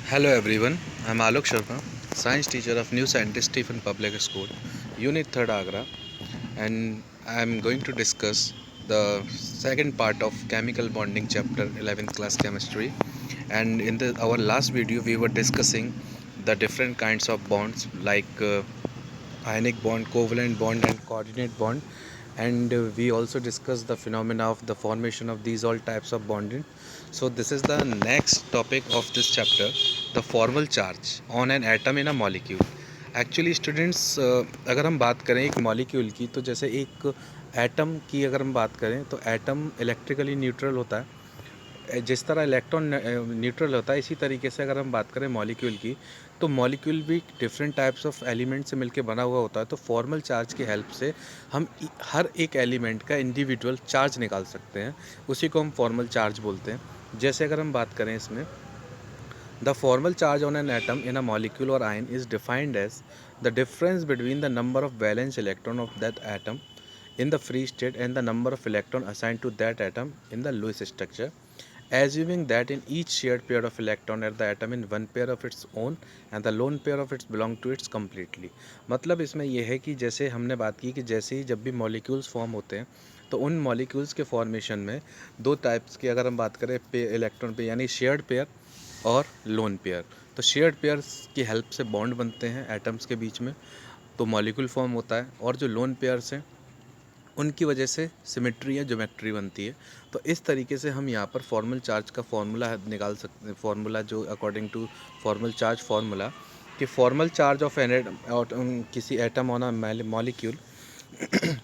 Hello everyone, I'm Alok Sharma, science teacher of New Scientist Stephen Public School, Unit 3rd Agra, and I'm going to discuss the second part of chemical bonding chapter 11th class chemistry. And in our last video we were discussing the different kinds of bonds like ionic bond, covalent bond and coordinate bond, and we also discussed the phenomena of the formation of these all types of bonding. So this is the next topic of this chapter, the formal charge on an atom in a molecule. Actually students अगर हम बात करें एक molecule की, तो जैसे एक atom की अगर हम बात करें तो एटम इलेक्ट्रिकली न्यूट्रल होता है। जिस तरह इलेक्ट्रॉन न्यूट्रल होता है, इसी तरीके से अगर हम बात करें मॉलिक्यूल की, तो मॉलिक्यूल भी डिफरेंट टाइप्स ऑफ एलिमेंट से मिलकर बना हुआ होता है। तो फॉर्मल चार्ज की हेल्प से हम हर एक एलिमेंट का इंडिविजुअल चार्ज निकाल सकते हैं, उसी को हम फॉर्मल चार्ज बोलते हैं। जैसे अगर हम बात करें इसमें, the formal charge on an atom in a molecule और ion is defined as the difference between the number of valence electron of that atom in the free state and the number of electron assigned to that atom in the Lewis structure, assuming that in each shared pair of electron at the atom in one pair of its own and the lone pair of its belong to its completely। मतलब इसमें यह है कि जैसे हमने बात की कि जैसे ही जब भी मॉलिक्यूल्स फॉर्म होते हैं, तो उन मॉलिक्यूल्स के फॉर्मेशन में दो टाइप्स की अगर हम बात करें इलेक्ट्रॉन पे यानी शेयर्ड पेयर और लोन पेयर, तो शेयर्ड पेयर्स की हेल्प से बॉन्ड बनते हैं एटम्स के बीच में, तो मॉलिक्यूल फॉर्म होता है। और जो लोन पेयर्स हैं उनकी वजह से सिमेट्री या ज्योमेट्री बनती है। तो इस तरीके से हम यहाँ पर फॉर्मल चार्ज का फॉर्मूला निकाल सकते हैं। फॉर्मूला जो according to formal charge formula, कि फॉर्मल चार्ज ऑफ एन किसी एटम ऑन अ मॉलिक्यूल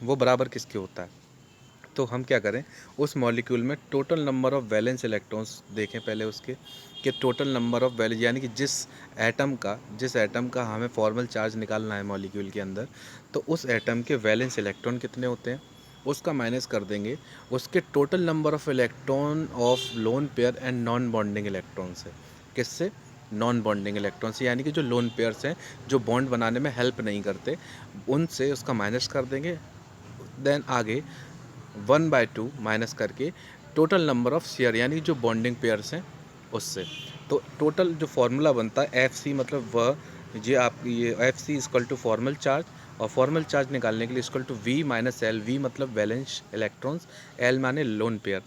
वो बराबर किसके होता है। तो हम क्या करें, उस मॉलिक्यूल में total number of valence electrons देखें पहले उसके, कि टोटल नंबर ऑफ़ वैलेंस यानी कि जिस एटम का हमें फॉर्मल चार्ज निकालना है मॉलिक्यूल के अंदर, तो उस एटम के वैलेंस इलेक्ट्रॉन कितने होते हैं उसका माइनस कर देंगे उसके total number of electron of loan pair and non bonding electron से। किससे? नॉन बॉन्डिंग इलेक्ट्रॉन से, यानी कि जो लोन पेयर्स हैं जो बॉन्ड बनाने में हेल्प नहीं करते, उनसे उसका माइनस कर देंगे। देन आगे 1/2 माइनस करके टोटल नंबर ऑफ़ शेयर यानी जो बॉन्डिंग पेयर्स हैं उससे। तो टोटल जो फार्मूला बनता है एफ सी, मतलब वह ये F C equal to formal charge, और फॉर्मल चार्ज निकालने के लिए equal to V minus L, V मतलब वैलेंस इलेक्ट्रॉन्स, एल माने लोन पेयर,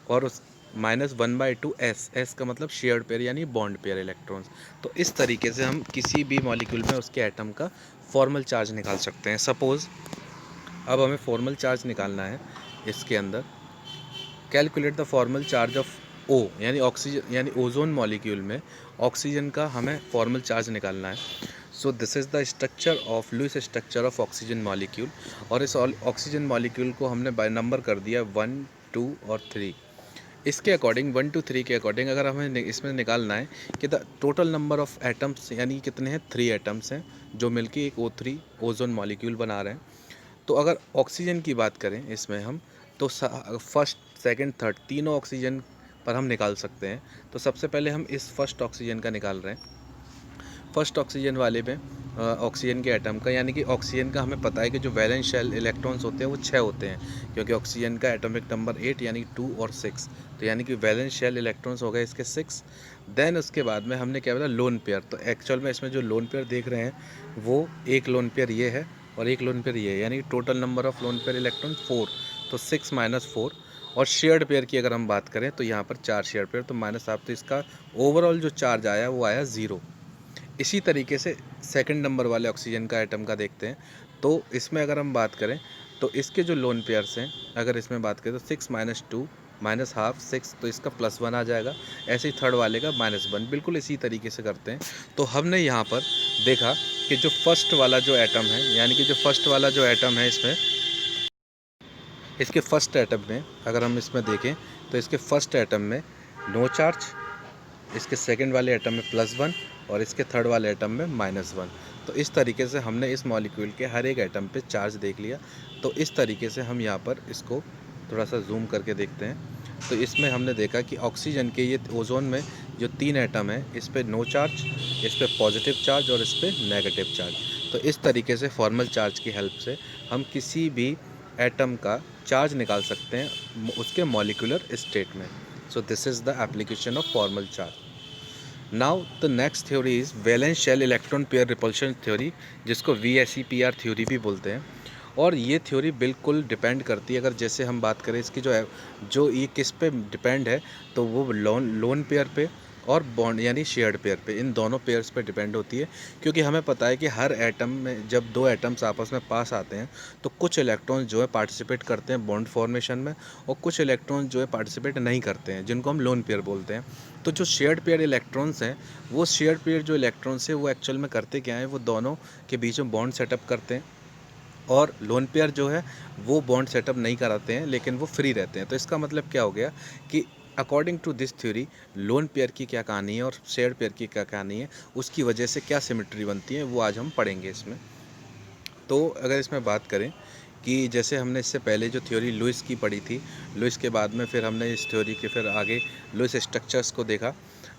और उस माइनस 1/2 एस, एस का मतलब शेयर्ड पेयर यानी बॉन्ड पेयर इलेक्ट्रॉन्स। तो इस तरीके से हम किसी भी मॉलिक्यूल में उसके एटम का फॉर्मल चार्ज निकाल सकते हैं। सपोज़ अब हमें फॉर्मल चार्ज निकालना है इसके अंदर। Calculate the formal charge of O यानी ऑक्सीजन यानी ओजोन मॉलिक्यूल में ऑक्सीजन का हमें फॉर्मल चार्ज निकालना है। So this is the structure of Lewis structure of oxygen molecule, और इस ऑक्सीजन मॉलिक्यूल को हमने बाय नंबर कर दिया 1, 2 और 3। इसके अकॉर्डिंग 1 to 3 के अकॉर्डिंग अगर हमें इसमें निकालना है कि the total number of atoms यानी कितने हैं, 3 एटम्स हैं जो मिलके एक O3 ओजोन मॉलिक्यूल बना रहे हैं। तो अगर ऑक्सीजन की बात करें इसमें हम, तो फर्स्ट सेकंड थर्ड तीनों ऑक्सीजन पर हम निकाल सकते हैं। तो सबसे पहले हम इस फर्स्ट ऑक्सीजन का निकाल रहे हैं। फर्स्ट ऑक्सीजन वाले में ऑक्सीजन के एटम का, यानी कि ऑक्सीजन का हमें पता है कि जो वैलेंस शेल इलेक्ट्रॉन्स होते हैं वो 6 होते हैं, क्योंकि ऑक्सीजन का एटॉमिक नंबर 8 यानी 2 और 6, तो यानी कि वैलेंस शेल इलेक्ट्रॉन्स हो गए इसके 6। देन उसके बाद में हमने क्या बोला, लोन पेयर। तो एक्चुअल में इसमें जो लोन पेयर देख रहे हैं वो एक लोन पेयर ये है और एक लोन पेयर ये है, यानी total number of lone pair electron 4, तो 6 - 4। और शेयर्ड पेयर की अगर हम बात करें तो यहाँ पर 4 शेयर्ड पेयर, तो माइनस आप, तो इसका ओवरऑल जो चार्ज आया वो आया 0। इसी तरीके से सेकंड नंबर वाले ऑक्सीजन का एटम का देखते हैं। तो इसमें अगर हम बात करें तो इसके जो लोन पेयर्स हैं, अगर इसमें बात करें तो 6 - 2 माइनस हाफ 6, तो इसका +1 आ जाएगा। ऐसे ही थर्ड वाले का -1, बिल्कुल इसी तरीके से करते हैं। तो हमने यहाँ पर देखा कि जो फर्स्ट वाला जो एटम है, यानी कि जो फर्स्ट वाला जो एटम है इसमें, इसके फर्स्ट एटम में अगर हम इसमें देखें तो इसके फर्स्ट एटम में नो चार्ज, इसके सेकंड वाले एटम में +1 और इसके थर्ड वाले एटम में -1। तो इस तरीके से हमने इस मॉलिक्यूल के हर एक एटम पे चार्ज देख लिया। तो इस तरीके से हम यहाँ पर इसको थोड़ा सा जूम करके देखते हैं। तो इसमें हमने देखा कि ऑक्सीजन के ये ओजोन में जो 3 एटम है, इस पे नो चार्ज, इस पे पॉजिटिव चार्ज और इस पे नेगेटिव चार्ज। तो इस तरीके से फॉर्मल चार्ज की हेल्प से हम किसी भी एटम का चार्ज निकाल सकते हैं उसके मॉलिक्यूलर स्टेट में। So this is the application of formal charge. Now the next theory is valence shell electron pair repulsion theory, जिसको VSEPR थ्योरी भी बोलते हैं। और ये थ्योरी बिल्कुल डिपेंड करती है, अगर जैसे हम बात करें इसकी जो ये किस पे डिपेंड है, तो वो लोन पेयर पे और बॉन्ड यानी शेयर्ड पेयर पे, इन दोनों पेयर्स पे डिपेंड होती है। क्योंकि हमें पता है कि हर एटम में जब दो एटम्स आपस में पास आते हैं तो कुछ इलेक्ट्रॉन जो है पार्टिसिपेट करते हैं बॉन्ड फॉर्मेशन में, और कुछ इलेक्ट्रॉन जो है पार्टिसिपेट नहीं करते हैं, जिनको हम लोन पेयर बोलते हैं। तो जो शेयर्ड पेयर इलेक्ट्रॉन्स हैं, वो शेयर्ड पेयर जो इलेक्ट्रॉन्स है वो एक्चुअल में करते क्या है, वो दोनों के बीच में बॉन्ड सेटअप करते हैं। और लोन पेयर जो है वो बॉन्ड सेटअप नहीं कराते हैं, लेकिन वो फ्री रहते हैं। तो इसका मतलब क्या हो गया कि according to this theory lone pair की क्या कहानी है और शेयर पेयर की क्या कहानी है, उसकी वजह से क्या सिमेट्री बनती है, वो आज हम पढ़ेंगे इसमें। तो अगर इसमें बात करें कि जैसे हमने इससे पहले जो थ्योरी लुइस की पढ़ी थी, लुइस के बाद में फिर हमने इस थ्योरी के फिर आगे लुइस स्ट्रक्चर्स को देखा।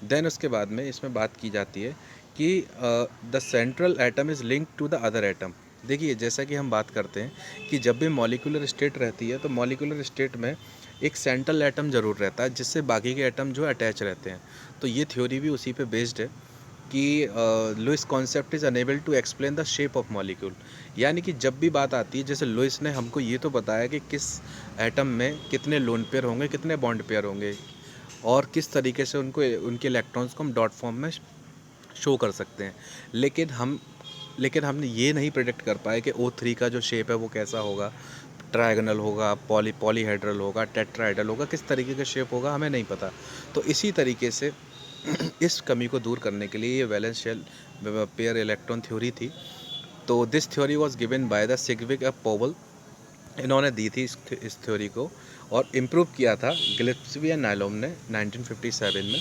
देन उसके बाद में इसमें बात की जाती है कि the central atom is link to the other atom. देखिए, जैसा कि हम बात करते हैं कि जब भी मॉलिक्यूलर स्टेट रहती है तो मॉलिक्यूलर स्टेट में एक सेंट्रल एटम ज़रूर रहता है, जिससे बाकी के एटम जो अटैच रहते हैं। तो ये थ्योरी भी उसी पे बेस्ड है कि Lewis concept is unable to explain the shape of molecule. यानी कि जब भी बात आती है, जैसे लुइस ने हमको ये तो बताया कि किस एटम में कितने लोन पेयर होंगे, कितने बॉन्ड पेयर होंगे, और किस तरीके से उनको उनके इलेक्ट्रॉन्स को हम डॉट फॉर्म में शो कर सकते हैं। लेकिन हमने ये नहीं प्रेडिक्ट कर पाए कि O3 का जो शेप है वो कैसा होगा, ट्रायगोनल होगा, पॉलीहेड्रल होगा, टेट्राहेड्रल होगा, किस तरीके का शेप होगा हमें नहीं पता। तो इसी तरीके से इस कमी को दूर करने के लिए ये valence shell pair electron theory थी। तो this theory was given by the Sidgwick of Powell. इन्होंने दी थी इस थ्योरी को, और इम्प्रूव किया था गिलेस्पी एंड नायलॉम ने 1957 में।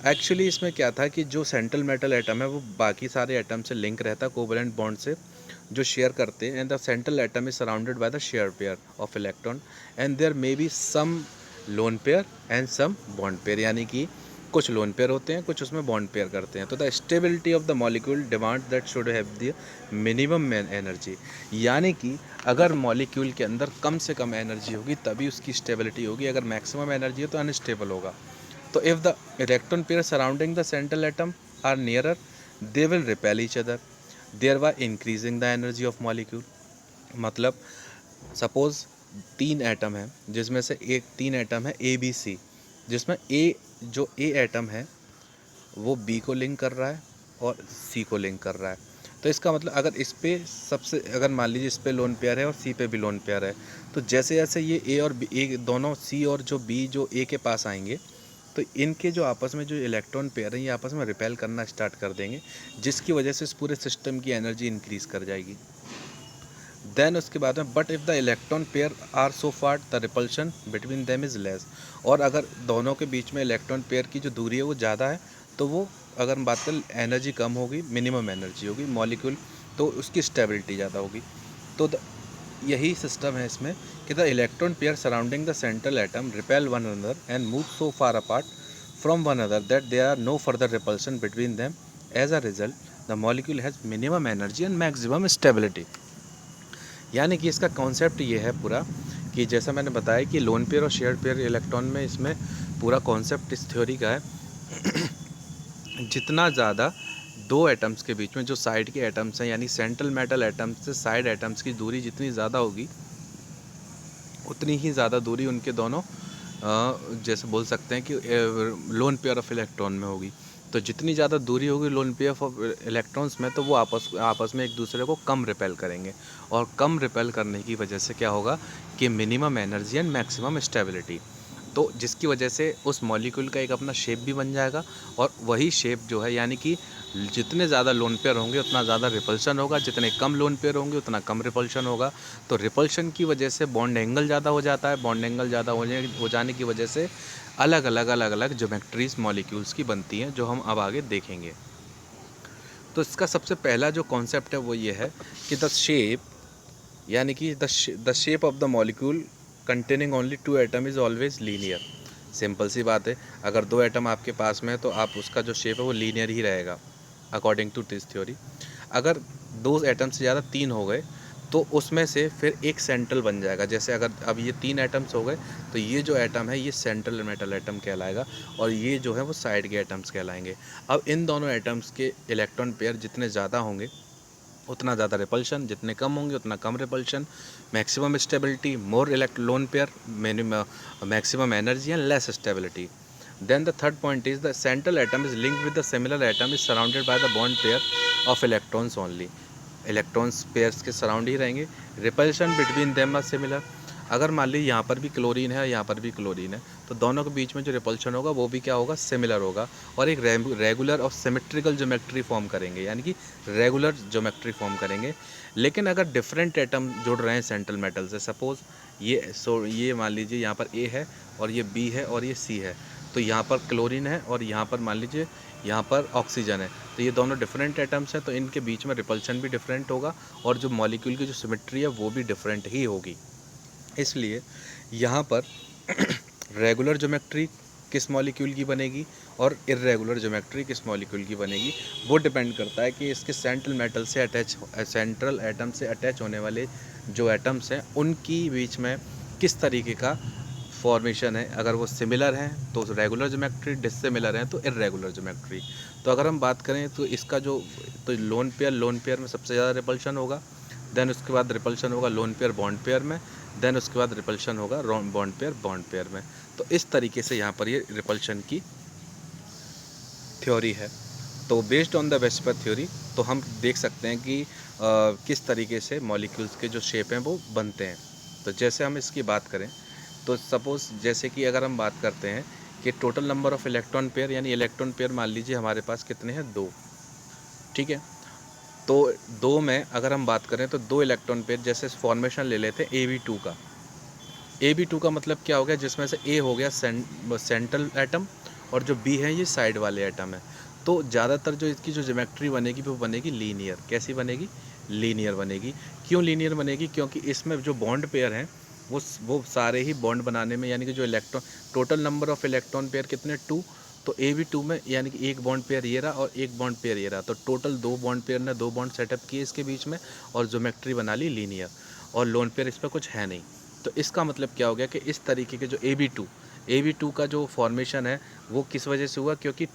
एक्चुअली इसमें क्या था कि जो सेंट्रल मेटल एटम है वो बाकी सारे एटम से लिंक रहता है कोवलेंट बॉन्ड से, जो शेयर करते हैं। And the central atom is surrounded by the share pair of electron, and there may be some lone pair and some bond pair, यानी कि कुछ लोन पेयर होते हैं, कुछ उसमें बॉन्ड पेयर करते हैं। तो the stability of the molecule demand that should have the minimum energy, यानी कि अगर मॉलिक्यूल के अंदर कम से कम एनर्जी होगी तभी उसकी स्टेबिलिटी होगी, अगर मैक्सिमम एनर्जी हो तो अनस्टेबल होगा। तो if the electron pair surrounding the central atom are nearer, they will repel each other, thereby increasing the energy of molecule. मतलब सपोज 3 एटम है, जिसमें से एक 3 एटम है ABC, जिसमें जो A एटम है वो B को लिंक कर रहा है और C को लिंक कर रहा है। तो इसका मतलब अगर इस पे सबसे, अगर मान लीजिए इस पे लोन पेयर है और C पे भी लोन पेयर है, तो जैसे जैसे ये A और B दोनों C और जो B जो A के पास आएंगे, तो इनके जो आपस में जो इलेक्ट्रॉन पेयर हैं ये आपस में रिपेल करना स्टार्ट कर देंगे, जिसकी वजह से इस पूरे सिस्टम की एनर्जी इंक्रीज़ कर जाएगी। देन उसके बाद में but if the electron pair are so far the repulsion between them is less, और अगर दोनों के बीच में इलेक्ट्रॉन पेयर की जो दूरी है वो ज़्यादा है, तो वो अगर हम बात करें एनर्जी कम होगी, मिनिमम एनर्जी होगी मॉलिक्यूल, तो उसकी स्टेबिलिटी ज़्यादा होगी। तो यही सिस्टम है इसमें कि the electron pair surrounding the central atom repel one another and move so far apart from one another that there are no further repulsion between them. As a result the molecule has minimum energy and maximum stability. यानी कि इसका concept ये है पूरा, कि जैसा मैंने बताया कि लोन पेयर और शेयर पेयर इलेक्ट्रॉन में इसमें पूरा कॉन्सेप्ट इस थ्योरी का है जितना ज़्यादा दो एटम्स के बीच में जो साइड के एटम्स हैं, यानी सेंट्रल मेटल एटम्स से साइड एटम्स की दूरी जितनी ज़्यादा होगी, उतनी ही ज़्यादा दूरी उनके दोनों जैसे बोल सकते हैं कि लोन पेयर ऑफ इलेक्ट्रॉन में होगी। तो जितनी ज़्यादा दूरी होगी लोन पेयर ऑफ इलेक्ट्रॉन्स में, तो वो आपस में एक दूसरे को कम रिपेल करेंगे, और कम रिपेल करने की वजह से क्या होगा कि minimum energy and maximum stability, तो जिसकी वजह से उस मॉलिक्यूल का एक अपना शेप भी बन जाएगा। और वही शेप जो है, यानी कि जितने ज़्यादा लोन पेयर होंगे उतना ज़्यादा रिपल्शन होगा, जितने कम लोन पेयर होंगे उतना कम रिपल्शन होगा। तो रिपल्शन की वजह से बॉन्ड एंगल ज़्यादा हो जाता है, बॉन्ड एंगल ज़्यादा हो जाने की वजह से अलग अलग ज्योमेट्रीज मॉलिक्यूल्स की बनती हैं, जो हम अब आगे देखेंगे। तो इसका सबसे पहला जो कॉन्सेप्ट है वो ये है कि द शेप, यानी कि the shape of the molecule containing only 2 atom is always linear. Simple सी बात है, अगर 2 एटम आपके पास में है तो आप उसका जो शेप है वो लीनियर ही रहेगा अकॉर्डिंग टू दिस थ्योरी। अगर 2 एटम से ज़्यादा 3 हो गए तो उसमें से फिर एक सेंट्रल बन जाएगा। जैसे अगर अब ये 3 एटम्स हो गए तो ये जो एटम है ये सेंट्रल मेटल एटम कहलाएगा और ये जो है वो साइड के एटम्स कहलाएंगे। अब इन दोनों एटम्स के इलेक्ट्रॉन पेयर जितने ज़्यादा होंगे उतना ज़्यादा रिपल्शन, जितने कम होंगे उतना कम repulsion, maximum stability, more lone pair, maximum energy and less stability. Then the third point is the central atom is linked with the similar atom is surrounded by the bond pair of electrons only. Electrons pairs के surround ही रहेंगे। Repulsion between them are similar. अगर मान ली यहाँ पर भी chlorine है, यहाँ पर भी क्लोरीन है, तो दोनों के बीच में जो रिपल्शन होगा वो भी क्या होगा, सिमिलर होगा और एक रेगुलर और सिमेट्रिकल ज्योमेट्री फॉर्म करेंगे, यानी कि रेगुलर ज्योमेट्री फॉर्म करेंगे। लेकिन अगर डिफरेंट एटम जुड़ रहे हैं सेंट्रल मेटल से, सपोज ये मान लीजिए यहाँ पर ए है और ये बी है और ये सी है, तो यहाँ पर क्लोरीन है और यहाँ पर मान लीजिए यहाँ पर ऑक्सीजन है, तो ये दोनों डिफरेंट एटम्स हैं, तो इनके बीच में रिपल्शन भी डिफरेंट होगा और जो मॉलिक्यूल की जो सिमेट्री है वो भी डिफरेंट ही होगी। इसलिए यहाँ पर रेगुलर ज्योमेट्री किस मॉलिक्यूल की बनेगी और इर्रेगुलर ज्योमेट्री किस मॉलिक्यूल की बनेगी, वो डिपेंड करता है कि इसके सेंट्रल एटम से अटैच होने वाले जो एटम्स हैं उनकी बीच में किस तरीके का फॉर्मेशन है। अगर वो सिमिलर हैं तो रेगुलर ज्योमेट्री, डिसिमिलर हैं तो इर्रेगुलर ज्योमेट्री। तो अगर हम बात करें तो इसका जो तो लोन पेयर में सबसे ज़्यादा रिपल्शन होगा, देन उसके बाद रिपल्शन होगा लोन पेयर बॉन्ड पेयर में, देन उसके बाद रिपल्शन होगा बॉन्ड पेयर में। तो इस तरीके से यहाँ पर ये रिपल्शन की थ्योरी है। तो based on the VSEPR theory तो हम देख सकते हैं कि किस तरीके से मॉलिक्यूल्स के जो शेप हैं वो बनते हैं। तो जैसे हम इसकी बात करें तो सपोज़ जैसे कि अगर हम बात करते हैं कि total number of electron pair, यानी इलेक्ट्रॉन पेयर मान लीजिए हमारे पास कितने हैं, 2, ठीक है। तो 2 में अगर हम बात करें तो 2 इलेक्ट्रॉन पेयर, जैसे फॉर्मेशन ले लेते हैं AB2 का। AB2 का मतलब क्या हो गया, जिसमें से A हो गया सेंट्रल एटम और जो B है ये साइड वाले एटम है। तो ज़्यादातर जो इसकी जो ज्योमेट्री बनेगी वो बनेगी लीनियर। कैसी बनेगी, लीनियर बनेगी। क्यों लीनियर बनेगी, क्योंकि इसमें जो बॉन्ड पेयर हैं वो सारे ही बॉन्ड बनाने में, यानी कि जो electron total number of electron pair कितने, 2, तो AB2 में यानी कि एक बॉन्ड पेयर ये रहा और एक बॉन्ड पेयर ये रहा, तो टोटल 2 बॉन्ड पेयर ने 2 बॉन्ड सेटअप किए इसके बीच में और ज्योमेट्री बना ली लीनियर, और लोन पेयर इस पर कुछ है नहीं। तो इसका मतलब क्या हो गया कि इस तरीके के जो AB2 का जो फॉर्मेशन है वो किस वजह से हुआ, क्योंकि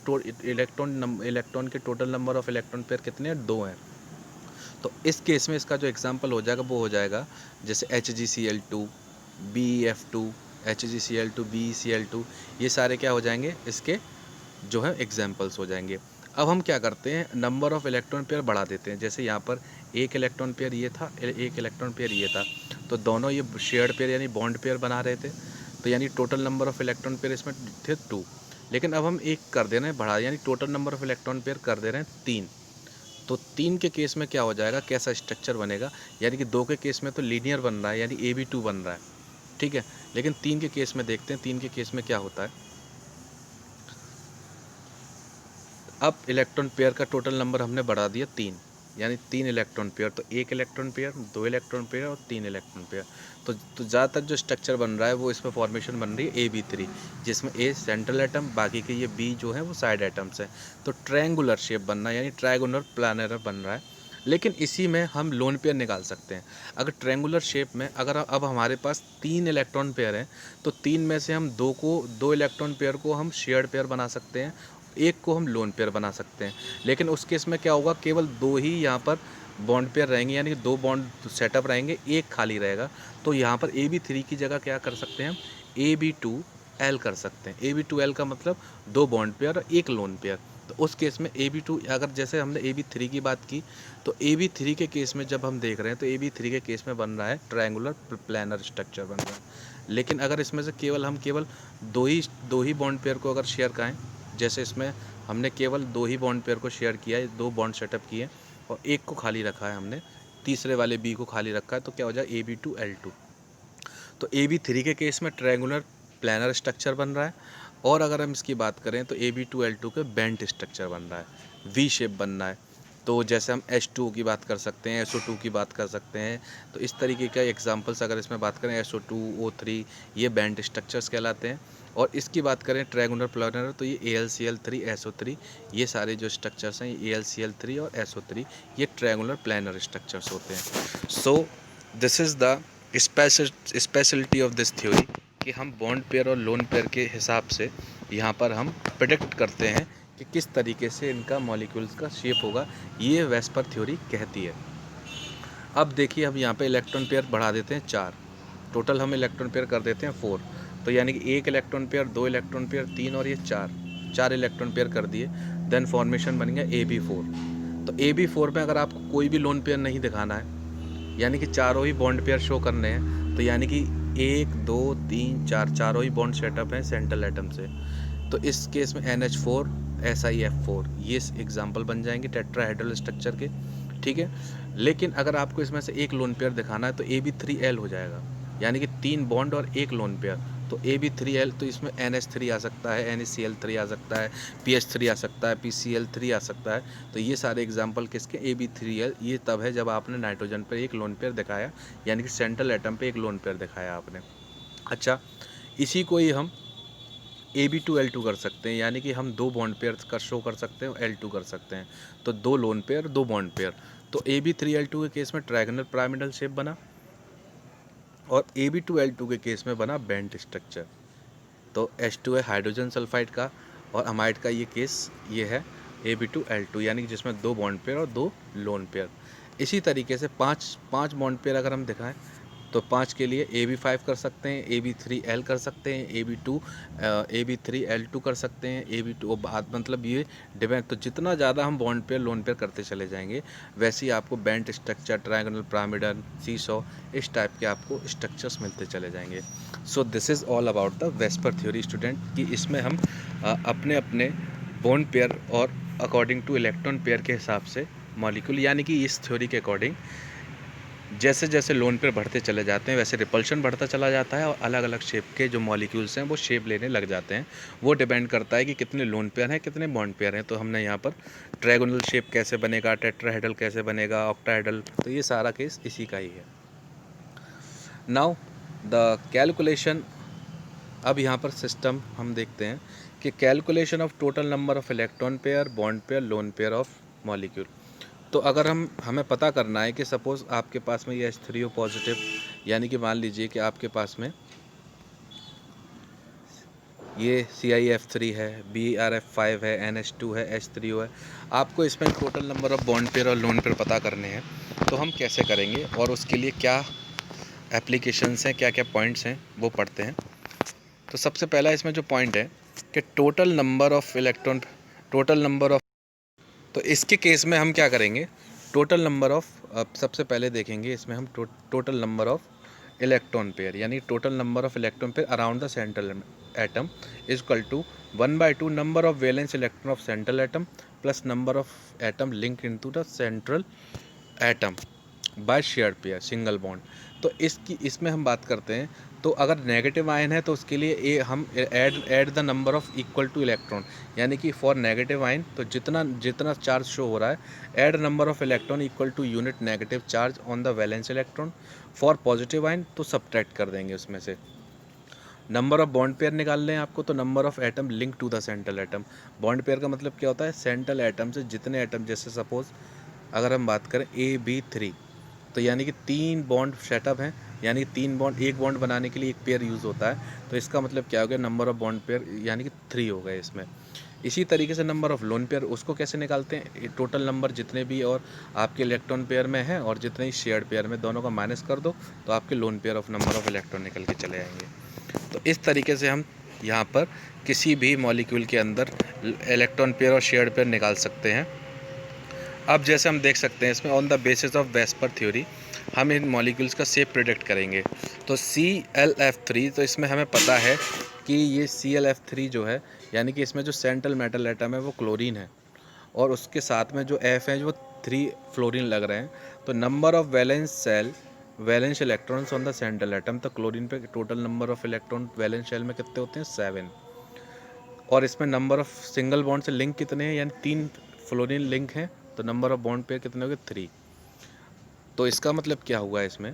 इलेक्ट्रॉन के total number of electron pair कितने हैं, 2 हैं। तो इस केस में इसका जो एग्जांपल हो जाएगा वो हो जाएगा जैसे HgCl2, BeF2, HgCl2, BeCl2, ये सारे क्या हो जाएंगे, इसके जो है एग्जांपल्स हो जाएंगे। अब हम क्या करते हैं, नंबर ऑफ़ इलेक्ट्रॉन पेयर बढ़ा देते हैं। जैसे यहाँ पर एक इलेक्ट्रॉन पेयर ये था, एक इलेक्ट्रॉन पेयर ये था, तो दोनों ये शेयर्ड पेयर यानी बॉन्ड पेयर बना रहे थे, तो यानी total number of electron pair इसमें थे 2। लेकिन अब हम एक कर दे रहे हैं बढ़ा, यानी total number of electron pair कर दे रहे हैं 3। तो 3 के केस में क्या हो जाएगा, कैसा स्ट्रक्चर बनेगा, यानी कि 2 के केस में तो लीनियर बन रहा है यानी AB2 बन रहा है, ठीक है। लेकिन 3 के केस में देखते हैं, 3 के केस में क्या होता है। अब इलेक्ट्रॉन पेयर का टोटल नंबर हमने बढ़ा दिया 3, यानी 3 इलेक्ट्रॉन पेयर, तो 1 इलेक्ट्रॉन पेयर, 2 इलेक्ट्रॉन पेयर और 3 इलेक्ट्रॉन पेयर। तो ज़्यादातर जो स्ट्रक्चर बन रहा है वो इसमें फॉर्मेशन बन रही है AB3, जिसमें A सेंट्रल एटम, बाकी के ये B जो है वो साइड एटम्स हैं। तो ट्रायंगुलर शेप बनना यानी ट्रायंगुलर प्लानर बन रहा है। लेकिन इसी में हम लोन पेयर निकाल सकते हैं। अगर ट्रायंगुलर शेप में अगर अब हमारे पास 3 इलेक्ट्रॉन पेयर हैं, तो 3 में से हम 2 इलेक्ट्रॉन पेयर को हम शेयर्ड पेयर बना सकते हैं, एक को हम लोन पेयर बना सकते हैं। लेकिन उस केस में क्या होगा, केवल 2 ही यहाँ पर बॉन्ड पेयर रहेंगे, यानी कि 2 बॉन्ड सेटअप रहेंगे, एक खाली रहेगा। तो यहाँ पर AB3 की जगह क्या कर सकते हैं हम, AB2L कर सकते हैं। AB2L का मतलब 2 बॉन्ड पेयर और एक लोन पेयर। तो उस केस में AB2, अगर जैसे हमने AB3 की बात की, तो AB3 के केस में जब हम देख रहे हैं तो AB3 के केस में बन रहा है ट्रायंगुलर प्लानर स्ट्रक्चर बन रहा है। लेकिन अगर इसमें से केवल 2 ही बॉन्ड पेयर को अगर शेयर करें, जैसे इसमें हमने केवल 2 ही बॉन्ड पेयर को शेयर किया है, 2 बॉन्ड सेटअप किए और एक को खाली रखा है हमने, तीसरे वाले B को खाली रखा है, तो क्या हो जाए AB2L2। तो AB3 के केस में ट्रायंगुलर प्लानर स्ट्रक्चर बन रहा है, और अगर हम इसकी बात करें तो AB2L2 के बेंट स्ट्रक्चर बन रहा है, V शेप बनना है। तो जैसे हम H2 की बात कर सकते हैं, SO2 की बात कर सकते हैं। तो इस तरीके का एग्जांपल्स अगर इसमें बात करें, SO2, O3, ये बेंट स्ट्रक्चर्स कहलाते हैं। और इसकी बात करें ट्रायंगुलर प्लानर, तो ये AlCl3, SO3, ये सारे जो स्ट्रक्चर्स हैं, AlCl3 और SO3, ये ट्रायंगुलर प्लानर स्ट्रक्चर्स होते हैं। सो this is the speciality of this theory कि हम बॉन्ड पेयर और लोन पेयर के हिसाब से यहाँ पर हम प्रेडिक्ट करते हैं कि किस तरीके से इनका मॉलिक्यूल्स का शेप होगा। ये वेस्पर थ्योरी कहती है। अब देखिए, अब यहाँ पे इलेक्ट्रॉन पेयर बढ़ा देते हैं 4, टोटल हम इलेक्ट्रॉन पेयर कर देते हैं 4। तो यानी कि 1 इलेक्ट्रॉन पेयर, 2 इलेक्ट्रॉन पेयर, 3 और ये 4 इलेक्ट्रॉन पेयर कर दिए। देन फॉर्मेशन बन गया AB4। तो AB4 में अगर आपको कोई भी लोन पेयर नहीं दिखाना है, यानी कि चारों ही बॉन्ड पेयर शो करने हैं, तो यानी कि 1 2 3 4 चारों ही बॉन्ड सेटअप हैं सेंट्रल एटम से। तो इस केस में NH4 SiF4 ये एग्जाम्पल बन जाएंगे टेट्राहेड्रल स्ट्रक्चर के, ठीक है। लेकिन अगर आपको इसमें से एक लोन पेयर दिखाना है तो AB3L हो जाएगा, यानी कि 3 बॉन्ड और एक लोन पेयर। तो AB3L, तो इसमें NH3 आ सकता है, NaCl3 आ सकता है, PH3 आ सकता है, PCl3 आ सकता है। तो ये सारे एग्जाम्पल किसके, AB3L। ये तब है जब आपने नाइट्रोजन पर एक लोन पेयर दिखाया, यानी कि सेंट्रल एटम पे एक लोन पेयर दिखाया आपने। अच्छा, इसी को ही हम AB2L2 कर सकते हैं, यानी कि हम 2 बॉन्ड पेयर का शो कर सकते हैं और L2 कर सकते हैं। तो 2 लोन पेयर, 2 बॉन्ड पेयर। तो AB3L2 के केस में ट्रायंगुलर पिरामिडल शेप बना, और AB2L2 के केस में बना बेंट स्ट्रक्चर। तो H2 है हाइड्रोजन सल्फाइड का, और अमाइड का ये केस ये है AB2L2, यानी कि जिसमें 2 बॉन्ड पेयर और 2 लोन पेयर। इसी तरीके से 5 बॉन्ड पेयर अगर हम दिखाएं तो 5 के लिए AB5 कर सकते हैं, AB3L कर सकते हैं, AB3L2 कर सकते हैं, AB2 बाद, मतलब ये डिपेंड। तो जितना ज़्यादा हम बॉन्ड पेयर लोन पेयर करते चले जाएंगे, वैसे ही आपको bent structure, triangular pyramidal, seesaw, इस टाइप के आपको स्ट्रक्चर्स मिलते चले जाएंगे। सो this is all about the VSEPR theory student, कि इसमें हम अपने अपने बॉन्ड पेयर और अकॉर्डिंग टू इलेक्ट्रॉन पेयर के हिसाब से मॉलिक्यूल, यानी कि इस थ्योरी के अकॉर्डिंग जैसे जैसे लोन पेयर बढ़ते चले जाते हैं वैसे रिपल्शन बढ़ता चला जाता है, और अलग अलग शेप के जो मॉलिक्यूल्स हैं वो शेप लेने लग जाते हैं। वो डिपेंड करता है कि कितने लोन पेयर हैं, कितने बॉन्ड पेयर हैं। तो हमने यहाँ पर ट्रायगोनल शेप कैसे बनेगा, टेट्राहेड्रल कैसे बनेगा, ऑक्टाहेड्रल, तो ये सारा केस इसी का ही है। नाउ द कैलकुलेशन, अब यहाँ पर सिस्टम हम देखते हैं कि calculation of total number of electron pair, bond pair, lone pair of molecule. तो अगर हमें पता करना है कि सपोज़ आपके पास में ये H3O पॉजिटिव, यानी कि मान लीजिए कि आपके पास में ये CiF3 है, BrF5 है, NH2 है, H3O है। आपको इसमें total number of bond pair और लोन पेयर पता करने हैं, तो हम कैसे करेंगे और उसके लिए क्या एप्लीकेशंस हैं, क्या क्या पॉइंट्स हैं, वो पढ़ते हैं। तो सबसे पहला इसमें जो पॉइंट है कि total number of electron, total number of, तो इसके केस में हम क्या करेंगे, टोटल नंबर ऑफ, सबसे पहले देखेंगे इसमें हम total number of electron pair, यानी total number of electron pair around the central atom is equal to 1/2 number of valence electron of central atom plus number of atom link into the central atom by shared pair single bond. तो इसमें हम बात करते हैं, तो अगर negative ion है तो उसके लिए हम add the number of equal two electron, यानी कि फॉर नेगेटिव आयन तो जितना जितना चार्ज शो हो रहा है, add number of electron equal to unit negative charge on the valence electron. For positive ion तो सब्ट्रैक्ट कर देंगे उसमें से। नंबर ऑफ बॉन्ड पेयर निकालने हैं आपको, तो number of atom link to the central atom. Bond pair का मतलब क्या होता है, सेंट्रल एटम से जितने एटम, जैसे सपोज अगर हम बात करें AB3, तो यानी कि 3 बॉन्ड सेटअप हैं, यानी कि 3 बॉन्ड, एक बॉन्ड बनाने के लिए एक पेयर यूज़ होता है। तो इसका मतलब क्या हो गया, नंबर ऑफ बॉन्ड पेयर यानी कि 3 हो गए इसमें। इसी तरीके से नंबर ऑफ लोन पेयर, उसको कैसे निकालते हैं, टोटल नंबर जितने भी और आपके इलेक्ट्रॉन पेयर में हैं और जितने ही शेयर्ड पेयर में, दोनों का माइनस कर दो तो आपके lone pair of number of electron निकल के चले आएंगे। तो इस तरीके से हम यहाँ पर किसी भी मॉलिक्यूल के अंदर इलेक्ट्रॉन पेयर और शेयर्ड पेयर निकाल सकते हैं। अब जैसे हम देख सकते हैं इसमें on the basis of VSEPR theory हम इन मॉलिक्यूल्स का शेप प्रेडिक्ट करेंगे। तो ClF3, तो इसमें हमें पता है कि ये ClF3 जो है, यानी कि इसमें जो सेंट्रल मेटल एटम है वो क्लोरीन है, और उसके साथ में जो F है वो 3 फ्लोरीन लग रहे हैं। तो number of valence electrons on the central atom, तो क्लोरीन पे total number of electron valence shell में कितने होते हैं, 7। और इसमें नंबर ऑफ सिंगल बॉन्ड से लिंक कितने हैं, यानी 3 फ्लोरीन लिंक हैं, तो नंबर ऑफ बॉन्ड पेयर कितने हो गए, 3। तो इसका मतलब क्या हुआ इसमें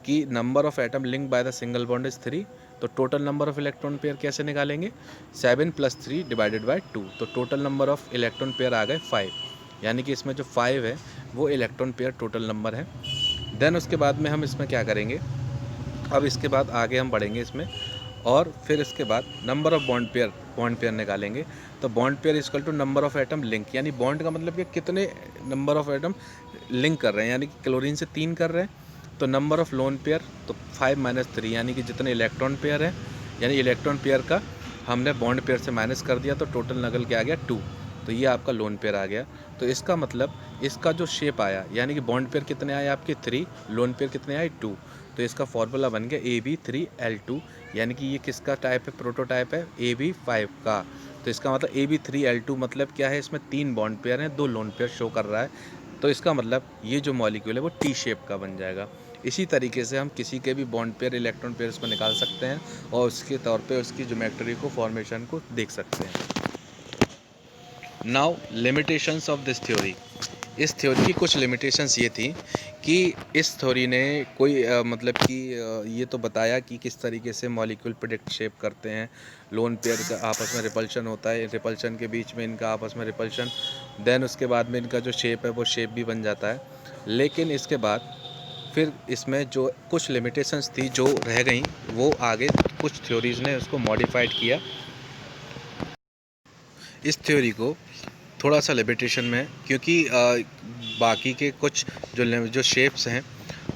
कि number of atom link by the single bond is 3। तो total number of electron pair कैसे निकालेंगे, 7 + 3 डिवाइडेड बाय 2। तो total number of electron pair आ गए 5, यानी कि इसमें जो 5 है वो इलेक्ट्रॉन पेयर टोटल नंबर है। देन उसके बाद में हम इसमें क्या करेंगे, अब इसके बाद आगे हम बढ़ेंगे इसमें, और फिर इसके बाद नंबर ऑफ़ बॉन्ड पेयर निकालेंगे। तो bond pair equal to number of atom link, यानी बॉन्ड का मतलब कि कितने नंबर ऑफ़ एटम लिंक कर रहे हैं, यानी कि क्लोरीन से 3 कर रहे हैं, तो नंबर ऑफ़ लोन पेयर तो 5 - 3, यानी कि जितने इलेक्ट्रॉन पेयर हैं, यानी इलेक्ट्रॉन पेयर का हमने बॉन्ड पेयर से माइनस कर दिया तो टोटल निकल के आ गया 2। तो ये आपका लोन पेयर आ गया। तो इसका मतलब इसका जो शेप आया, यानी कि बॉन्ड पेयर कितने आए आपके 3, लोन पेयर कितने आए 2, तो इसका फॉर्मूला बन गया AB3L2, यानी कि ये किसका टाइप है, प्रोटोटाइप है AB5 का। तो इसका मतलब AB3L2 मतलब क्या है, इसमें 3 बॉन्ड पेयर हैं, 2 लोन पेयर शो कर रहा है। तो इसका मतलब ये जो मॉलिक्यूल है वो टी शेप का बन जाएगा। इसी तरीके से हम किसी के भी बॉन्ड पेयर, इलेक्ट्रॉन पेयर्स को निकाल सकते हैं और उसके तौर पे उसकी ज्योमेट्री को, फॉर्मेशन को देख सकते हैं। Now limitations of this theory. इस थ्योरी की कुछ लिमिटेशंस ये थी कि इस थ्योरी ने कोई मतलब कि ये तो बताया कि किस तरीके से मॉलिक्यूल प्रेडिक्ट शेप करते हैं, लोन पेयर का आपस में रिपल्शन होता है, रिपल्शन के बीच में इनका आपस में रिपल्शन, देन उसके बाद में इनका जो शेप है वो शेप भी बन जाता है। लेकिन इसके बाद फिर इसमें जो कुछ लिमिटेशंस थी जो रह गई, वो आगे कुछ थ्योरीज़ ने उसको मॉडिफाइड किया। इस थ्योरी को थोड़ा सा लिमिटेशन में, क्योंकि बाकी के कुछ जो शेप्स हैं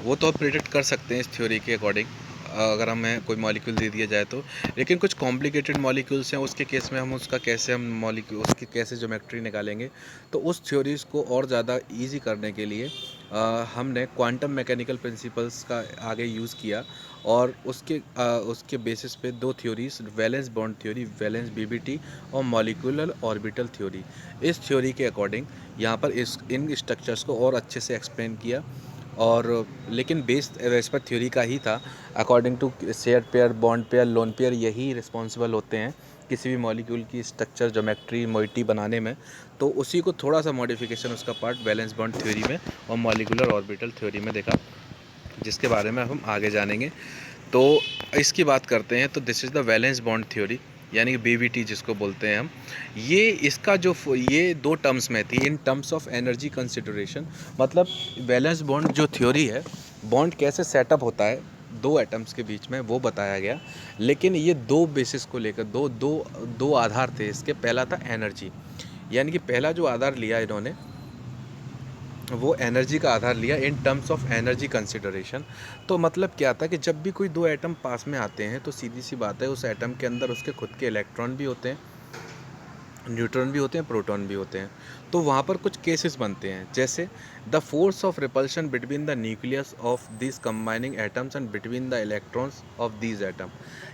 वो तो आप प्रिडिक्ट कर सकते हैं इस थ्योरी के अकॉर्डिंग, अगर हमें कोई मॉलिक्यूल दे दिया जाए तो। लेकिन कुछ कॉम्प्लिकेटेड मॉलिक्यूल्स हैं, उसके केस में हम उसका कैसे हम मॉलिक्यूल उसकी कैसे ज्योमेट्री निकालेंगे। तो उस थ्योरीज़ को और ज़्यादा इजी करने के लिए हमने क्वांटम मैकेनिकल प्रिंसिपल्स का आगे यूज़ किया, और उसके बेसिस पे 2 theories, valence bond theory, valence BBT, और मॉलिक्यूलर ऑर्बिटल थ्योरी। इस थ्योरी के अकॉर्डिंग यहाँ पर इन स्ट्रक्चर्स को और अच्छे से एक्सप्लेन किया, और लेकिन बेस एज पर थ्योरी का ही था। According to share pair, bond pair, lone pair, यही रिस्पॉन्सिबल होते हैं किसी भी मॉलिक्यूल की स्ट्रक्चर, ज्योमेट्री, मोइटी बनाने में। तो उसी को थोड़ा सा मॉडिफिकेशन उसका पार्ट वैलेंस बॉन्ड थ्योरी में और मॉलिक्यूलर ऑर्बिटल थ्योरी में देखा, जिसके बारे में हम आगे जानेंगे। तो इसकी बात करते हैं, तो this is the valence bond theory, यानी कि बीवीटी जिसको बोलते हैं हम। ये इसका जो ये 2 टर्म्स में थी, in terms of energy consideration. मतलब वैलेंस बॉन्ड जो थ्योरी है, बॉन्ड कैसे सेटअप होता है 2 एटम्स के बीच में, वो बताया गया। लेकिन ये 2 बेसिस को लेकर दो आधार थे इसके। पहला था एनर्जी, यानी कि पहला जो आधार लिया इन्होंने वो एनर्जी का आधार लिया, in terms of energy consideration. तो मतलब क्या था कि जब भी कोई 2 एटम पास में आते हैं तो सीधी सी बात है, उस एटम के अंदर उसके खुद के इलेक्ट्रॉन भी होते हैं, न्यूट्रॉन भी होते हैं, प्रोटॉन भी होते हैं। तो वहाँ पर कुछ केसेस बनते हैं, जैसे the force of repulsion between the nucleus of this combining atoms and between the electrons of these atom.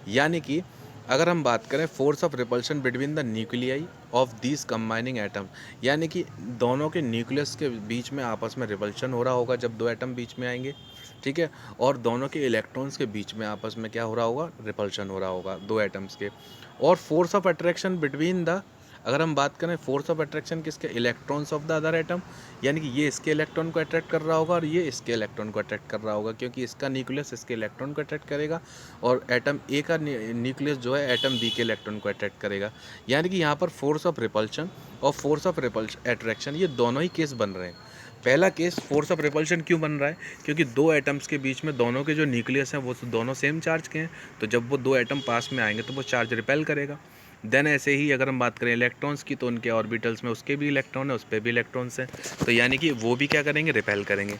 यानी कि अगर हम बात करें force of repulsion between the nuclei of these combining atom, यानी कि दोनों के न्यूक्लियस के बीच में आपस में रिपल्शन हो रहा होगा जब 2 एटम बीच में आएंगे, ठीक है, और दोनों के इलेक्ट्रॉन्स के बीच में आपस में क्या हो रहा होगा, रिपल्शन हो रहा होगा 2 एटम्स के। और force of attraction between the, अगर हम बात करें फोर्स ऑफ अट्रैक्शन किसके, electrons of the other atom, यानी कि ये इसके इलेक्ट्रॉन को अट्रैक्ट कर रहा होगा और ये इसके इलेक्ट्रॉन को अट्रैक्ट कर रहा होगा, क्योंकि इसका न्यूक्लियस इसके इलेक्ट्रॉन को अट्रैक्ट करेगा और एटम ए का न्यूक्लियस जो है एटम बी के इलेक्ट्रॉन को अट्रैक्ट करेगा। यानी कि यहाँ पर फोर्स ऑफ रिपल्शन और फोर्स ऑफ अट्रैक्शन, ये दोनों ही केस बन रहे हैं। पहला केस फोर्स ऑफ रिपल्शन क्यों बन रहा है, क्योंकि 2 एटम्स के बीच में दोनों के जो न्यूक्लियस हैं वो दोनों सेम चार्ज के हैं, तो जब वो 2 एटम पास में आएंगे तो वो चार्ज रिपेल करेगा। देन ऐसे ही अगर हम बात करें इलेक्ट्रॉन्स की, तो उनके ऑर्बिटल्स में उसके भी इलेक्ट्रॉन है, उस पर भी इलेक्ट्रॉन्स हैं, तो यानी कि वो भी क्या करेंगे, रिपेल करेंगे।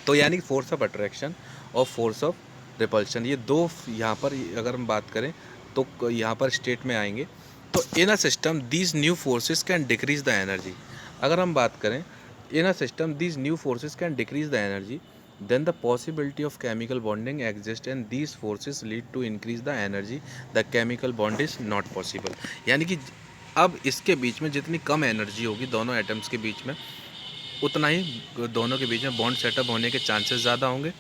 तो यानी कि फोर्स ऑफ अट्रैक्शन और फोर्स ऑफ रिपल्शन, ये 2 यहाँ पर अगर हम बात करें तो यहाँ पर स्टेट में आएंगे। तो in a system these new forces can decrease the energy. अगर हम बात करें in a system these new forces can decrease the energy, then the possibility of chemical bonding exists and these forces lead to increase the energy, the chemical bond is not possible। यानी कि अब इसके बीच में जितनी कम energy होगी दोनों atoms के बीच में, उतना ही दोनों के बीच में बॉन्ड सेटअप होने के चांसेस ज़्यादा होंगे,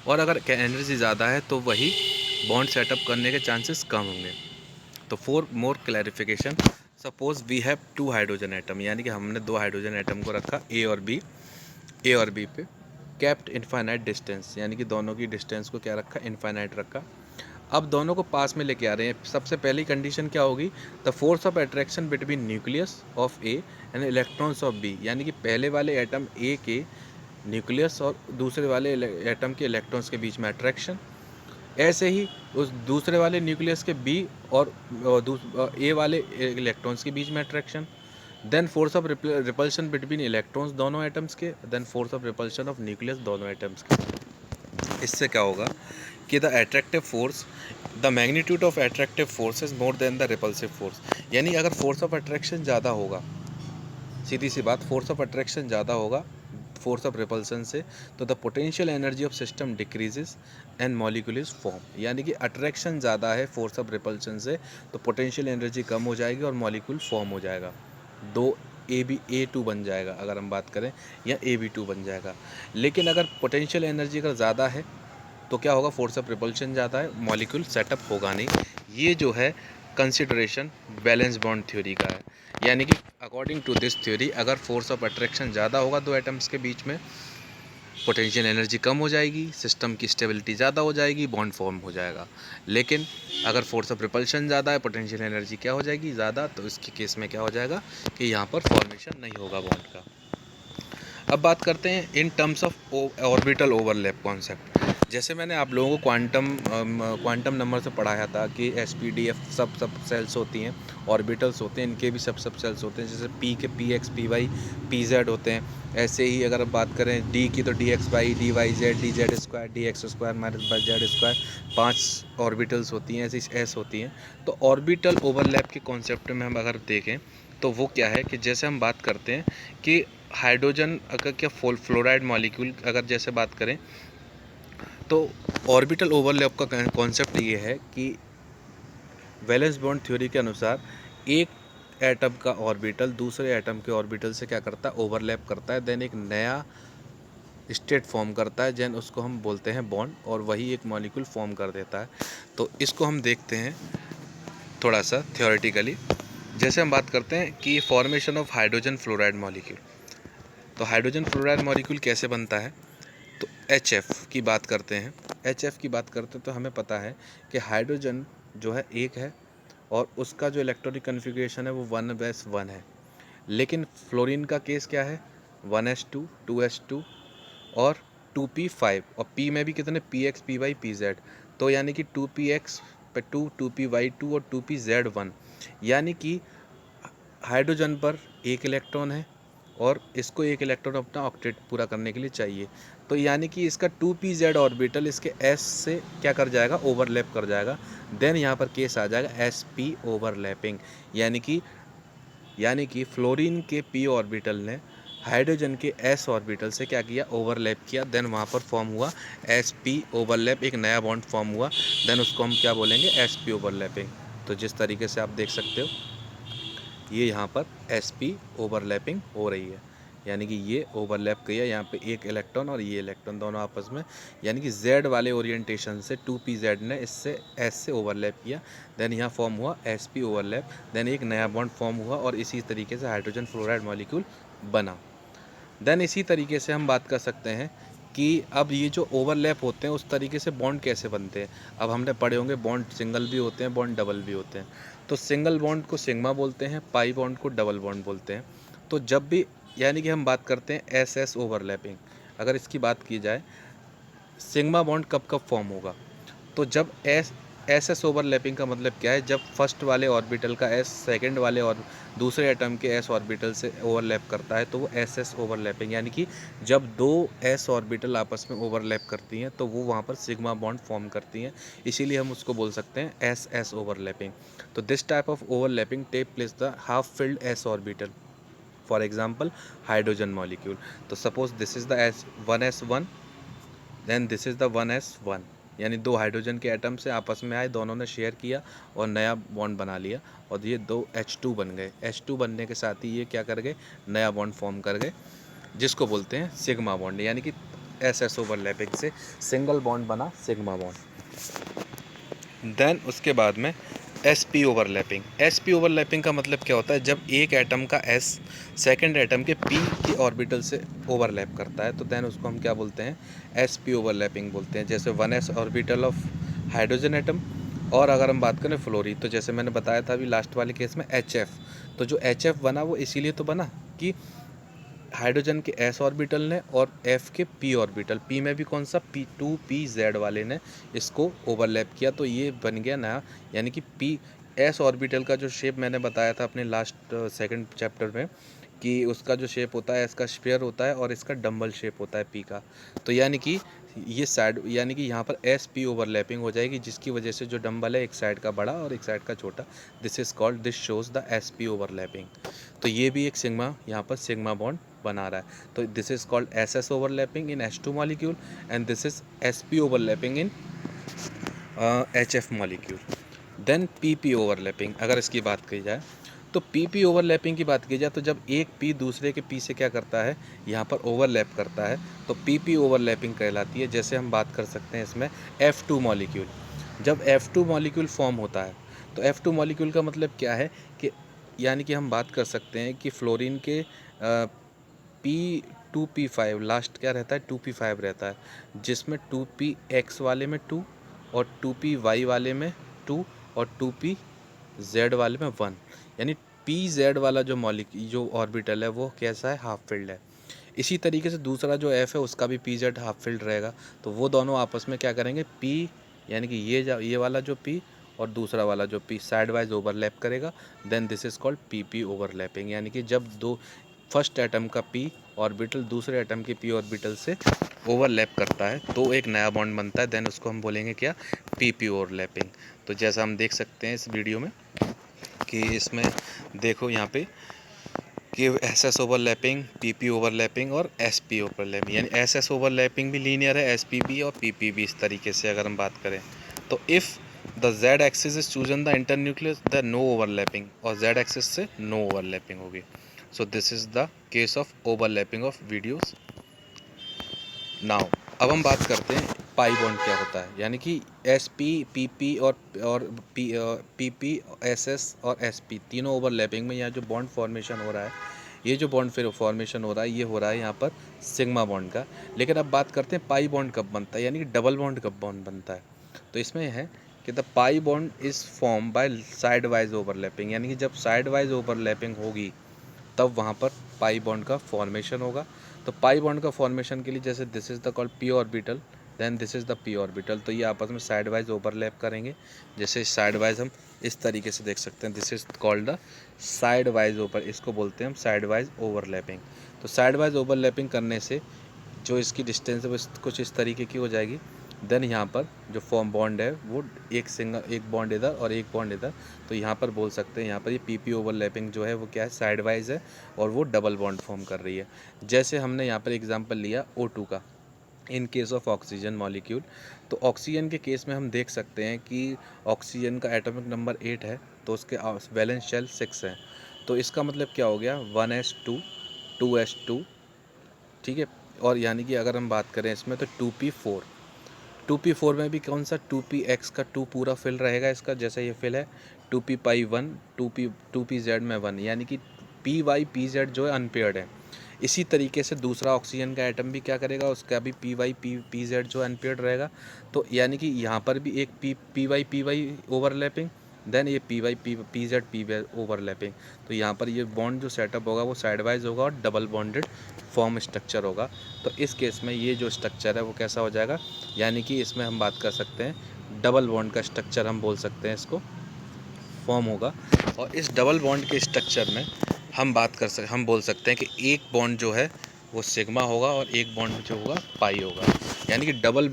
और अगर एनर्जी ज़्यादा है तो वही बॉन्ड सेटअप करने के चांसेस कम होंगे। तो for more clarification, suppose we have 2 hydrogen atom, यानी कि हमने 2 हाइड्रोजन एटम को रखा ए और बी पे, कैप्ट इनफाइनाइट डिस्टेंस, यानी कि दोनों की डिस्टेंस को क्या रखा, इनफाइनाइट रखा। अब दोनों को पास में लेके आ रहे हैं। सबसे पहली कंडीशन क्या होगी, the force of attraction between nucleus of A and electrons of B, यानी कि पहले वाले एटम ए के न्यूक्लियस और दूसरे वाले एटम के इलेक्ट्रॉन्स के बीच में अट्रैक्शन। ऐसे ही उस दूसरे वाले न्यूक्लियस के बी और ए वाले इलेक्ट्रॉन्स के बीच में attraction. Then force of repulsion between electrons दोनों एटम्स के, then force of repulsion of nucleus दोनों एटम्स के। इससे क्या होगा कि the attractive force, the magnitude of attractive force is more than the repulsive force. यानी अगर फोर्स ऑफ अट्रैक्शन ज़्यादा होगा, सीधी सी बात, फोर्स ऑफ अट्रैक्शन ज़्यादा होगा फोर्स ऑफ रिपल्सन से, तो the potential energy of system decreases and molecule is form. यानी कि अट्रैक्शन ज़्यादा है फोर्स ऑफ रिपल्सन से, तो पोटेंशियल एनर्जी कम हो जाएगी और मॉलिक्यूल फॉर्म हो जाएगा। दो A2 बन जाएगा अगर हम बात करें, या AB2 बन जाएगा। लेकिन अगर पोटेंशियल एनर्जी अगर ज़्यादा है तो क्या होगा, फोर्स ऑफ रिपल्शन ज़्यादा है, मॉलिक्यूल सेटअप होगा नहीं। ये जो है कंसिडरेशन वैलेंस बॉन्ड थ्योरी का है। यानी कि अकॉर्डिंग टू दिस थ्योरी, अगर फोर्स ऑफ अट्रैक्शन ज़्यादा होगा दो एटम्स के बीच में, पोटेंशियल एनर्जी कम हो जाएगी, सिस्टम की स्टेबिलिटी ज़्यादा हो जाएगी, बॉन्ड फॉर्म हो जाएगा। लेकिन अगर फोर्स ऑफ रिपल्शन ज़्यादा है, पोटेंशियल एनर्जी क्या हो जाएगी, ज़्यादा, तो इसके केस में क्या हो जाएगा कि यहाँ पर फॉर्मेशन नहीं होगा बॉन्ड का। अब बात करते हैं in terms of orbital overlap concept. जैसे मैंने आप लोगों को क्वांटम नंबर से पढ़ाया था कि SPDF सब सेल्स होती हैं, ऑर्बिटल्स होते हैं, इनके भी सब सेल्स होते हैं। जैसे P के PX PY PZ होते हैं। ऐसे ही अगर बात करें D की, तो DXY DYZ DZ square DX square minus by Z square 5 orbitals होती हैं, ऐसी S होती हैं। तो ऑर्बिटल ओवरलैप के कॉन्सेप्ट में हम अगर देखें तो वो क्या है कि जैसे हम बात करते हैं कि हाइड्रोजन अगर क्या फ्लोराइड मॉलिक्यूल अगर जैसे बात करें, तो ऑर्बिटल ओवरलैप का कॉन्सेप्ट ये है कि वैलेंस बॉन्ड थ्योरी के अनुसार एक एटम का ऑर्बिटल दूसरे एटम के ऑर्बिटल से क्या करता है, ओवरलैप करता है, देन एक नया स्टेट फॉर्म करता है, देन उसको हम बोलते हैं बॉन्ड, और वही एक मॉलिक्यूल फॉर्म कर देता है। तो इसको हम देखते हैं थोड़ा सा थ्योरेटिकली। जैसे हम बात करते हैं कि formation of hydrogen fluoride molecule, तो हाइड्रोजन फ्लोराइड मॉलिक्यूल कैसे बनता है, तो HF की बात करते हैं। HF की बात करते हैं तो हमें पता है कि हाइड्रोजन जो है एक है और उसका जो इलेक्ट्रॉनिक कन्फिग्रेशन है वो 1s1 है। लेकिन फ्लोरीन का केस क्या है, 1s2 2s2 और 2p5, और P में भी कितने, PX PY PZ। तो यानी कि 2px पे 2 2py2 और 2pz1। यानी कि हाइड्रोजन पर एक इलेक्ट्रॉन है और इसको एक इलेक्ट्रॉन अपना ऑक्टेट पूरा करने के लिए चाहिए। तो यानी कि इसका 2pz ऑर्बिटल इसके s से क्या कर जाएगा, ओवरलैप कर जाएगा। देन यहाँ पर केस आ जाएगा sp ओवरलैपिंग। यानी कि फ्लोरीन के p ऑर्बिटल ने हाइड्रोजन के s ऑर्बिटल से क्या किया, ओवरलैप किया। देन वहाँ पर फॉर्म हुआ sp ओवरलैप, एक नया बॉन्ड फॉर्म हुआ। देन उसको हम क्या बोलेंगे, sp ओवरलैपिंग। तो जिस तरीके से आप देख सकते हो ये यहाँ पर sp ओवरलैपिंग हो रही है, यानी कि ये ओवरलैप किया यहाँ पे एक इलेक्ट्रॉन और ये इलेक्ट्रॉन दोनों आपस में, यानी कि Z वाले ओरिएंटेशन से 2pz ने इससे S से ओवरलैप किया। देन यहाँ फॉर्म हुआ sp ओवरलैप, देन एक नया बॉन्ड फॉर्म हुआ और इसी तरीके से हाइड्रोजन फ्लोराइड मॉलिक्यूल बना। देन इसी तरीके से हम बात कर सकते हैं कि अब ये जो ओवरलैप होते हैं उस तरीके से बॉन्ड कैसे बनते हैं। अब हमने पढ़े होंगे बॉन्ड सिंगल भी होते हैं, बॉन्ड डबल भी होते हैं। तो सिंगल बॉन्ड को सिग्मा बोलते हैं, पाई बॉन्ड को डबल बॉन्ड बोलते हैं। तो जब भी, यानी कि हम बात करते हैं SS ओवरलैपिंग, अगर इसकी बात की जाए सिग्मा बॉन्ड कब कब फॉर्म होगा, तो जब SS ओवरलैपिंग का मतलब क्या है, जब फर्स्ट वाले ऑर्बिटल का S सेकंड वाले और दूसरे एटम के S ऑर्बिटल से ओवरलैप करता है तो वो SS ओवरलैपिंग। यानी कि जब दो S ऑर्बिटल आपस में ओवरलैप करती हैं तो वो वहाँ पर सिग्मा बॉन्ड फॉर्म करती हैं, इसीलिए हम उसको बोल सकते हैं SS ओवरलैपिंग। तो this type of overlapping take place the half filled S orbital, for example hydrogen molecule. तो suppose this is the S1s1, then this is the 1s1, यानी दो हाइड्रोजन के एटम से आपस में आए, दोनों ने शेयर किया और नया बॉन्ड बना लिया और ये दो H2 बन गए। H2 बनने के साथ ही ये क्या कर गए, नया बॉन्ड फॉर्म कर गए, जिसको बोलते हैं सिग्मा बॉन्ड। यानी कि SS ओवरलैपिंग से सिंगल बॉन्ड बना सिग्मा बॉन्ड। देन उसके बाद में SP ओवरलैपिंग। SP ओवरलैपिंग का मतलब क्या होता है, जब एक एटम का S सेकंड एटम के P की ऑर्बिटल से ओवरलैप करता है तो देन उसको हम क्या बोलते हैं, SP ओवरलैपिंग बोलते हैं। जैसे 1s orbital of hydrogen atom, और अगर हम बात करें फ्लोरीन तो जैसे मैंने बताया था अभी लास्ट वाले केस में HF। तो जो HF बना वो इसीलिए तो बना कि हाइड्रोजन के s ऑर्बिटल ने और F के p ऑर्बिटल, p में भी कौन सा p2pz वाले ने इसको ओवरलैप किया, तो ये बन गया नया, यानी कि p s ऑर्बिटल का जो शेप मैंने बताया था अपने लास्ट सेकंड चैप्टर में कि उसका जो शेप होता है इसका स्फीयर होता है और इसका डम्बल शेप होता है p का। तो यानी कि ये साइड, यानी कि यहाँ पर एस पी ओवरलैपिंग हो जाएगी, जिसकी वजह से जो डंबल है एक साइड का बड़ा और एक साइड का छोटा, this is called, this shows the S p overlapping. तो ये भी एक सिग्मा, यहाँ पर सिग्मा बॉन्ड बना रहा है। तो this is called s s overlapping in H2 molecule and this is s p overlapping in HF molecule. Then p p overlapping, अगर इसकी बात की जाए तो पी पी ओवरलैपिंग की बात की जाए तो जब एक पी दूसरे के पी से क्या करता है, यहाँ पर ओवरलैप करता है, तो पी पी ओवरलैपिंग कहलाती है। जैसे हम बात कर सकते हैं इसमें F2 मॉलिक्यूल, जब F2 मॉलिक्यूल फॉर्म होता है तो F2 मॉलिक्यूल का मतलब क्या है कि, यानी कि हम बात कर सकते हैं कि फ्लोरीन के P2P5 लास्ट क्या रहता है, 2P5 रहता है, जिसमें 2Px वाले में 2 और 2Py वाले में 2 और 2Pz वाले में 1, यानी Pz वाला जो जो ऑर्बिटल है वो कैसा है, हाफ फिल्ड है। इसी तरीके से दूसरा जो F है उसका भी Pz हाफ फिल्ड रहेगा, तो वो दोनों आपस में क्या करेंगे, P यानी कि ये वाला जो P और दूसरा वाला जो P साइड वाइज ओवरलैप करेगा, then this is called PP overlapping. यानी कि जब दो फर्स्ट एटम का P ऑर्बिटल दूसरे एटम के P ऑर्बिटल से ओवरलैप करता है तो एक नया बॉन्ड बनता है, देन उसको हम बोलेंगे क्या, PP ओवरलैपिंग। तो जैसा हम देख सकते हैं इस वीडियो में कि इसमें देखो यहाँ पे कि SS ओवरलैपिंग, PP ओवरलैपिंग और SP ओवरलैपिंग, यानी SS ओवरलैपिंग भी लीनियर है, SP भी और PP भी। इस तरीके से अगर हम बात करें तो if the Z axis is chosen the internuclear the no overlapping, और Z एक्सिस से नो ओवरलैपिंग होगी। So this is the case of overlapping of videos. Now अब हम बात करते हैं पाई बॉन्ड क्या होता है, यानी कि SP, PP और PP, SS और SP तीनों ओवरलैपिंग में यहाँ जो बॉन्ड फॉर्मेशन हो रहा है, ये जो बॉन्ड फिर फॉर्मेशन हो रहा है ये हो रहा है यहाँ पर सिग्मा बॉन्ड का। लेकिन अब बात करते हैं पाई बॉन्ड कब बनता है, यानी कि डबल बॉन्ड कब बॉन्ड बनता है। तो इसमें है कि the pi bond is form by side wise overlapping, यानी कि जब साइड वाइज ओवरलैपिंग होगी तब वहाँ पर पाई बॉन्ड का फॉर्मेशन होगा। तो पाई बॉन्ड का फॉर्मेशन के लिए जैसे this is the called p orbital, then this is the p orbital, तो ये आपस में साइड वाइज ओवरलैप करेंगे। जैसे साइड वाइज हम इस तरीके से देख सकते हैं, this is called the side wise over, इसको बोलते हैं हम साइड वाइज ओवरलैपिंग। तो साइड वाइज ओवरलैपिंग करने से जो इसकी डिस्टेंस है वो कुछ इस तरीके की हो जाएगी। देन यहाँ पर जो फॉर्म बॉन्ड है वो एक बॉन्ड इधर और एक बॉन्ड इधर, तो यहाँ पर बोल सकते हैं यहाँ पर ये PP ओवरलैपिंग जो है वो क्या है, साइड वाइज है और वो डबल बॉन्ड फॉर्म कर रही है। जैसे हमने यहाँ पर एग्जांपल लिया O2 का in case of oxygen molecule, तो ऑक्सीजन के केस में हम देख सकते हैं कि ऑक्सीजन का एटॉमिक नंबर 8 है तो उसके वैलेंस शेल 6 है, तो इसका मतलब क्या हो गया, 1s2 2s2, ठीक है। और यानी कि अगर हम बात करें इसमें तो 2p4 में भी कौन सा 2px का 2 पूरा फिल रहेगा इसका, जैसा ये फिल है 2p1 2pz में 1, यानी कि py pz जो है अनपेयर्ड है। इसी तरीके से दूसरा ऑक्सीजन का एटम भी क्या करेगा, उसका भी py pz जो अनपेयर्ड रहेगा। तो यानी कि यहाँ पर भी एक py ओवरलैपिंग, देन ये pz ओवरलैपिंग। तो यहाँ पर ये बॉन्ड जो सेटअप होगा वो साइड वाइज होगा और डबल बॉन्डेड फॉर्म स्ट्रक्चर होगा। तो इस केस में ये जो स्ट्रक्चर है वो कैसा हो जाएगा, यानी कि इसमें हम बात कर सकते हैं डबल बॉन्ड का स्ट्रक्चर हम बोल सकते हैं इसको फॉर्म होगा। और इस डबल बॉन्ड के स्ट्रक्चर में हम बोल सकते हैं कि एक बॉन्ड जो है वो सिग्मा होगा और एक बॉन्ड जो होगा पाई होगा, यानी कि डबल